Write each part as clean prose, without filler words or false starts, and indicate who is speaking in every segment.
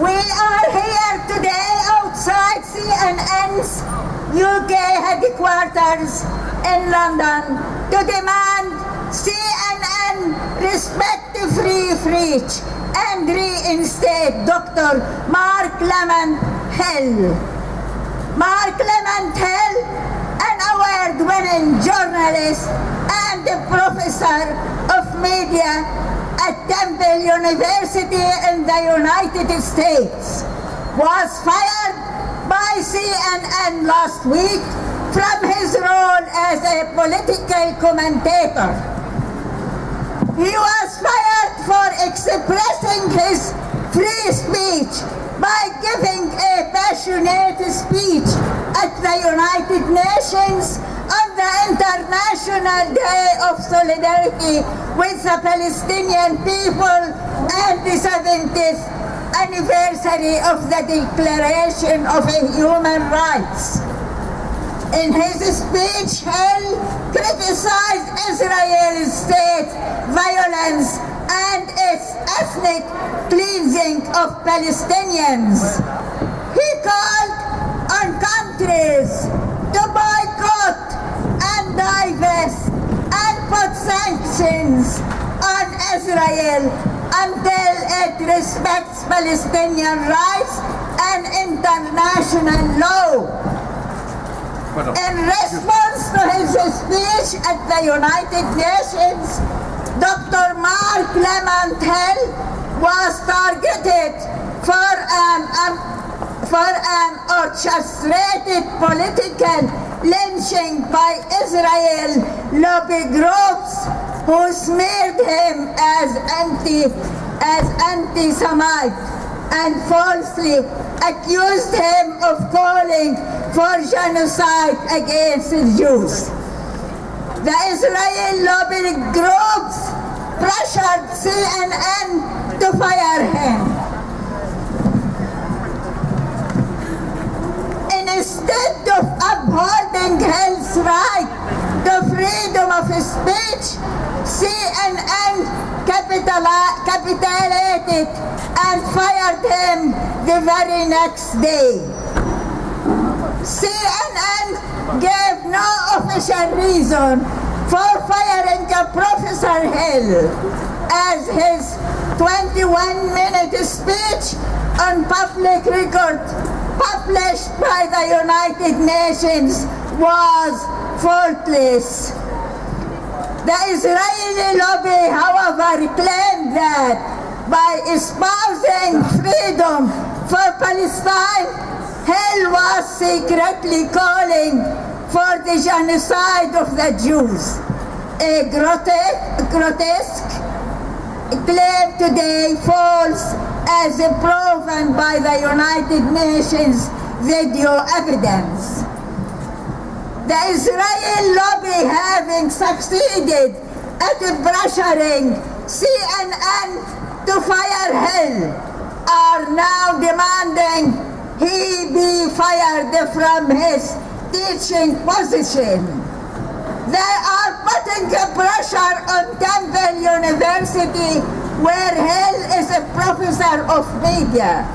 Speaker 1: We are here today outside CNN's UK headquarters in London to demand CNN respect the free speech and reinstate Dr. Marc Lamont Hill. Marc Lamont Hill, an award-winning journalist and a professor of media at Temple University in the United States, was fired by CNN last week from his role as a political commentator. He was fired for expressing his free speech by giving a passionate speech at the United Nations on the International Day of Solidarity with the Palestinian people and the 70th anniversary of the Declaration of Human Rights. In his speech, Hill criticized Israel's state violence and its ethnic cleansing of Palestinians. He called on countries to boycott and divest and put sanctions on Israel until it respects Palestinian rights and international law. In response to his speech at the United Nations, Dr. Marc Lamont Hill was targeted for an orchestrated political lynching by Israel lobby groups who smeared him as anti-Semite and falsely accused him of calling for genocide against the Jews. The Israeli lobby groups pressured CNN to fire him. Instead of upholding Hill's right to freedom of speech, CNN capitulated and fired him the very next day. CNN gave no official reason for firing Professor Hill, as his 21-minute speech on public record published by the United Nations was faultless. The Israeli lobby, however, claimed that by espousing freedom for Palestine, Hill was secretly calling for the genocide of the Jews. A grotesque claim today false, as proven by the United Nations video evidence. The Israeli lobby, having succeeded at pressuring CNN to fire Hill, are now demanding he be fired from his teaching position. They are putting pressure on Temple University, where Hill is a professor of media.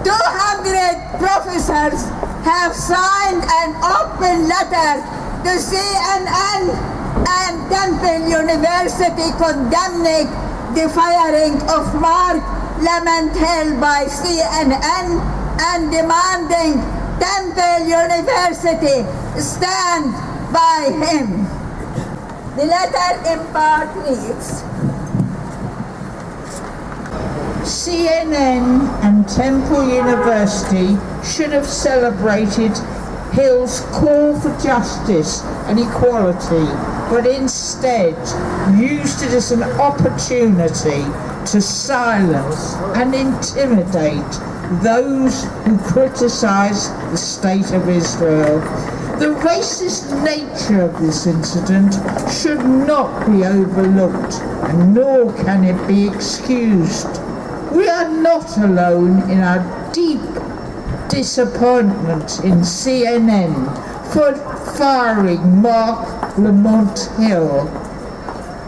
Speaker 1: 200 professors have signed an open letter to CNN and Temple University condemning the firing of Marc Lamont Hill by CNN and demanding Temple University stand by him. The letter in part reads,
Speaker 2: CNN and Temple University should have celebrated Hill's call for justice and equality, but instead used it as an opportunity to silence and intimidate those who criticize the state of Israel. The racist nature of this incident should not be overlooked, nor can it be excused. We are not alone in our deep disappointment in CNN for firing Marc Lamont Hill.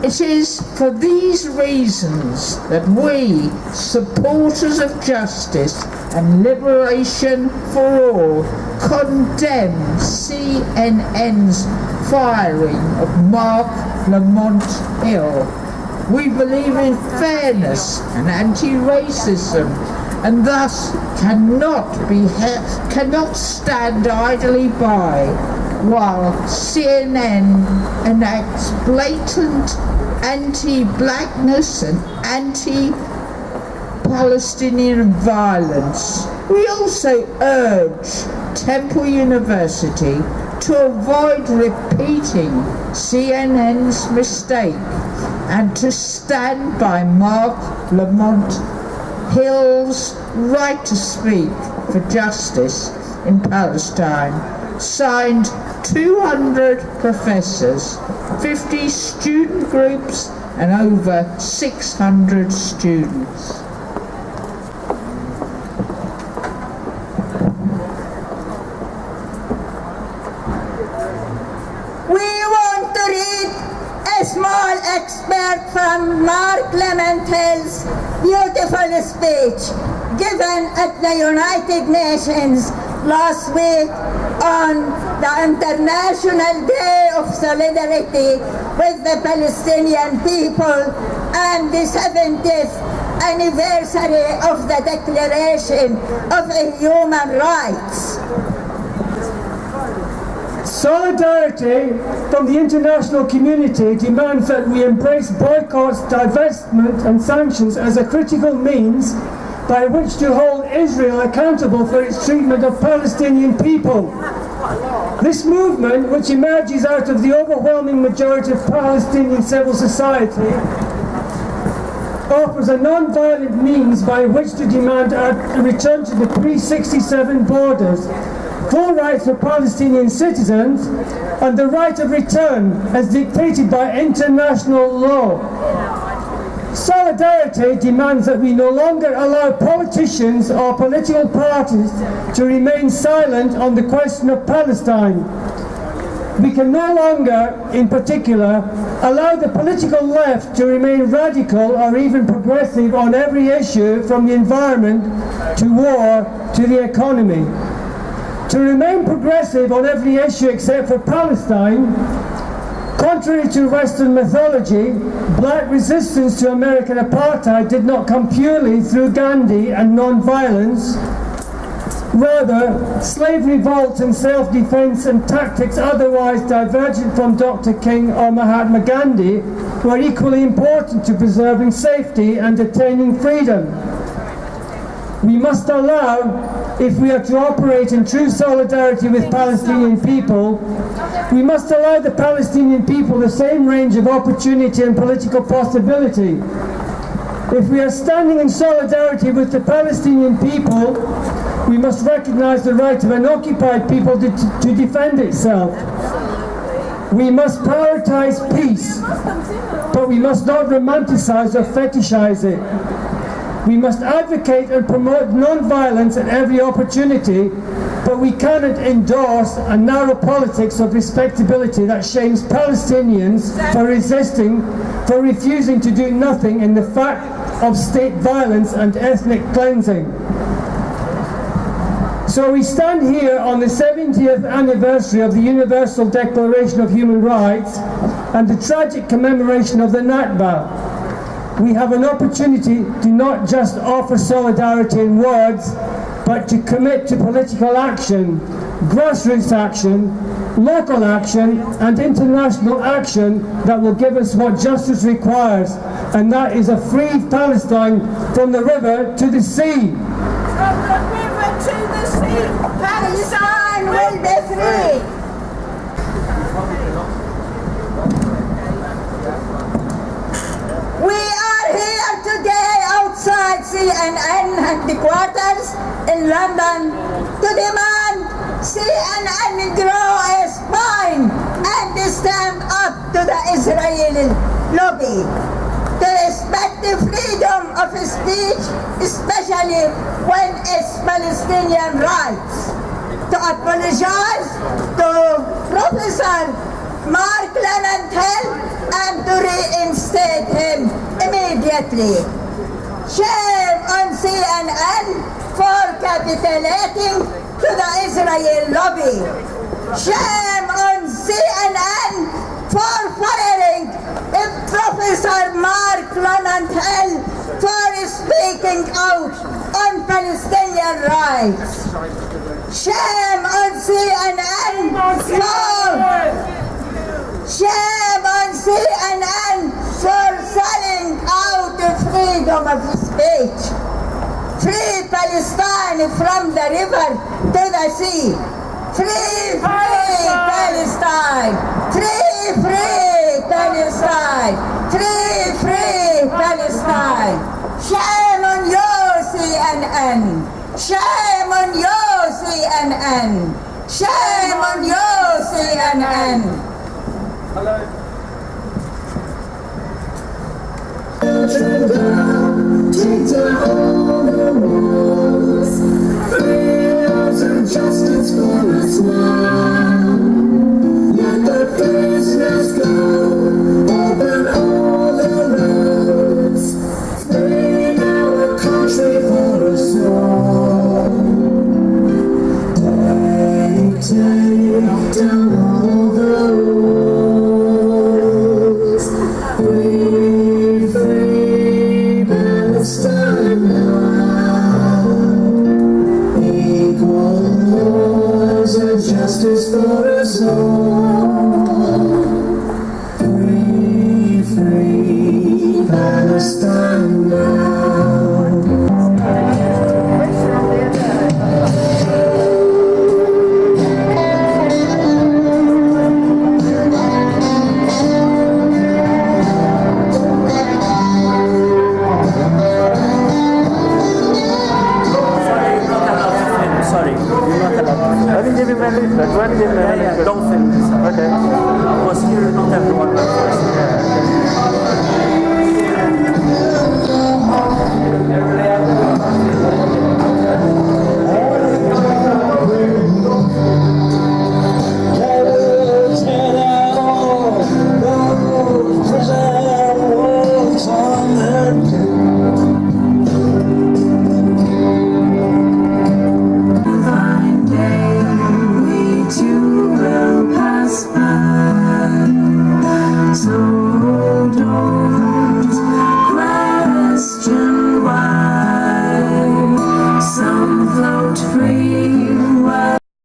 Speaker 2: It is for these reasons that we, supporters of justice and liberation for all, condemn CNN's firing of Marc Lamont Hill. We believe in fairness and anti-racism, and thus cannot stand idly by while CNN enacts blatant anti-blackness and anti-Palestinian violence. We also urge Temple University to avoid repeating CNN's mistake and to stand by Marc Lamont Hill's right to speak for justice in Palestine. Signed 200 professors, 50 student groups and over 600 students.
Speaker 1: We want to read a small excerpt from Marc Lamont Hill's beautiful speech given at the United Nations last week on the International Day of Solidarity with the Palestinian people and the 70th anniversary of the Declaration of Human Rights.
Speaker 3: Solidarity from the international community demands that we embrace boycotts, divestment and sanctions as a critical means by which to hold Israel accountable for its treatment of Palestinian people. This movement, which emerges out of the overwhelming majority of Palestinian civil society, offers a non-violent means by which to demand a return to the pre-67 borders, full rights for Palestinian citizens, and the right of return as dictated by international law. Solidarity demands that we no longer allow politicians or political parties to remain silent on the question of Palestine. We can no longer, in particular, allow the political left to remain radical or even progressive on every issue, from the environment to war to the economy. To remain progressive on every issue except for Palestine, contrary to Western mythology, black resistance to American apartheid did not come purely through Gandhi and non-violence. Rather, slave revolt and self-defense and tactics otherwise divergent from Dr. King or Mahatma Gandhi were equally important to preserving safety and attaining freedom. We must allow, if we are to operate in true solidarity with Palestinian people, we must allow the Palestinian people the same range of opportunity and political possibility. If we are standing in solidarity with the Palestinian people, we must recognize the right of an occupied people to defend itself. We must prioritize peace, but we must not romanticize or fetishize it. We must advocate and promote non-violence at every opportunity, but we cannot endorse a narrow politics of respectability that shames Palestinians for refusing to do nothing in the fact of state violence and ethnic cleansing. So we stand here on the 70th anniversary of the Universal Declaration of Human Rights and the tragic commemoration of the Nakba. We have an opportunity to not just offer solidarity in words, but to commit to political action, grassroots action, local action, and international action that will give us what justice requires, and that is a free Palestine from the river to the sea.
Speaker 1: From the river to the sea, Palestine will be free. We are here today outside CNN headquarters in London to demand CNN grow a spine and stand up to the Israeli lobby, to respect the freedom of speech, especially when it's Palestinian rights, to apologize to Professor Marc Lamont Hill and to reinstate reinstate him immediately. Shame on CNN for capitulating to the Israel lobby. Shame on CNN for firing Professor Marc Lamont Hill for speaking out on Palestinian rights. Shame on CNN Shame on CNN for selling out the freedom of speech. Free Palestine from the river to the sea. Free Palestine! Free Palestine! Free Palestine! Shame on you, CNN! Shame on you, CNN! Shame on you, CNN!
Speaker 4: Take down all the walls, freedom and justice for us now.